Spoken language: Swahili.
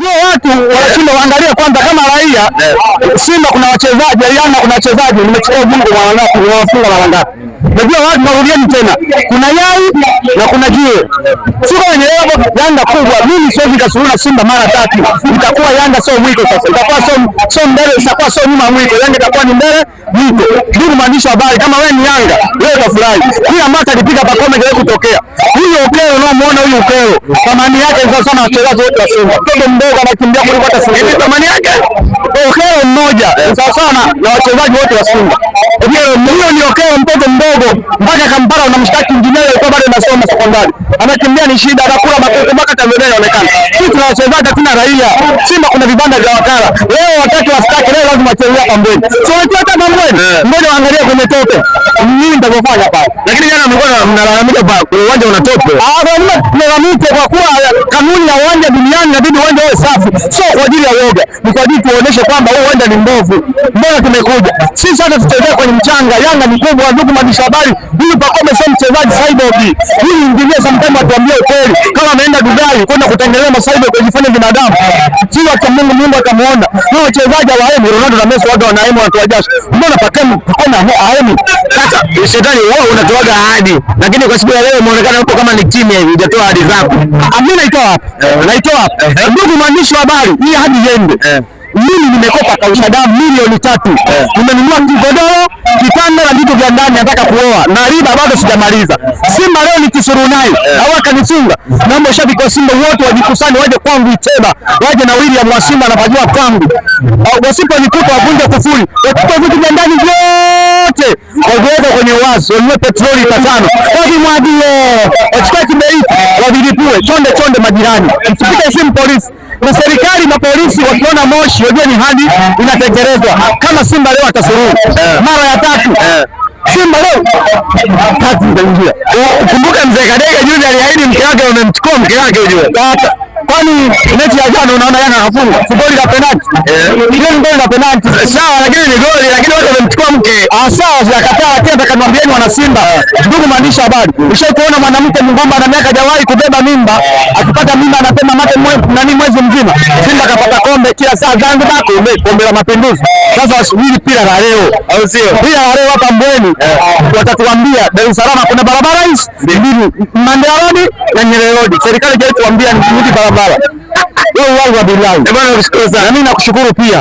So watu wanashinda waangalie kwanza kama raia Simba kuna wachezaji, Yanga kuna wachezaji, nimechukua ubungo mara ngapi, nimewafunga mara ngapi. Najua watu narudieni tena. Kuna yai na kuna jiwe. Sio nielewa Yanga kubwa. Mimi siwezi kusuruna Simba mara tatu. Itakuwa Yanga sio mwiko sasa. Itakuwa sio mbele, itakuwa sio nyuma mwiko. Yanga itakuwa ni mbele mwiko. Ndio mwandishi wa habari kama wewe ni Yanga, wewe utafurahi. Kila mwaka akipiga pakome ndio kutokea. Huyo Okelo unaomuona huyo Okelo. Thamani yake ni sana wachezaji wote wa Simba. Mtoto mdogo anakimbia kuliko hata Simba. Thamani yake Okelo mmoja sawa sana na wachezaji wote wa Simba. Huyo ni Okelo mtoto mdogo mpaka Kampala unamshtaki injinia alikuwa bado anasoma sekondari. Anakimbia ni shida, anakula makopo mpaka Tanzania inaonekana. Sisi tuna wachezaji hatuna raia. Simba kuna vibanda vya wakala. Leo watatu wastaki, leo lazima tuelekea pambeni. So tunataka pambeni. Ngoja waangalie kwenye tope. Nini nitafanya pale? Lakini jana mlikuwa mnalalamika kwa uwanja una tope. Tunalalamika kwa kuwa kanuni ya uwanja duniani inabidi uwanja uwe safi. Sio kwa ajili ya woga. Ni kwa ajili tuoneshe kwamba huu uwanja ni mbovu. Mbona tumekuja? Sisi hata tutacheza kwenye mchanga. Yanga ni kubwa, ndugu mwandishi habari. Huyu Pakome sio mchezaji cyborg. Huyu ingilia sometimes atuambie ukweli. Kama ameenda Dubai kwenda kutengeneza masaibu kujifanya binadamu. Sio kwa Mungu atamuona. Na wachezaji wa Aemi Ronaldo na Messi wao wanaemu watu wajasho. Mbona Pakome Aemi? Sasa shetani wao unatoaga ahadi. Lakini kwa siku ya leo muonekana upo kama ni timu hivi hujatoa ahadi zako. Mimi naitoa hapa. Naitoa hapa. Ndugu mwandishi wa habari, hii ahadi yende. Mimi nimekopa kausha damu milioni 3. Nimenunua kigodoro, kitanda na vitu vya ndani nataka kuoa. Na riba bado sijamaliza. Simba leo ni kisurunai. Hawakanifunga. Naomba shabiki wa Simba wote wajikusanye waje kwangu Iteba. Waje na William wa Simba anapajua kwangu. Wasiponikuta wavunje kufuli. Watupe vitu vya ndani vyote. Waweke kwenye wazi, wanunue petroli 5. Wajimwagie. Wachukue kibei, wavilipue. Chonde majirani. Msipite simu polisi. Na serikali na polisi wakiona moshi wajue ni hadi inatekelezwa. Kama Simba leo atasuluhu mara ya 3 Simba leo tatu ndio. Kumbuka mzee Kadega juzi aliahidi mke wake umemchukua mke wake ujue. Kwani mechi ya jana unaona Yanga hafunga goli la penalti. Ile goli la penalti. Sawa lakini ni goli lakini watu wamemchukua mke. Sawa sijakataa lakini atakamwambieni wana Simba. Ndugu mwandishi habari. Ushaikuona mwanamke mgomba na miaka hajawahi kubeba mimba, akipata mimba anapema mate mwezi mzima. Simba kapata kombe kila saa Zanzibar kombe la Mapinduzi. Sasa wasubiri pira la leo. Au sio? Pira la leo hapa Mbweni. Watatuambia Dar es Salaam kuna barabara hizi mbili, Mandela Road na Nyerere Road. Serikali haijatuambia ni barabara. Wewe wangu wa bilahi. Bwana nakushukuru sana. Na mimi nakushukuru pia.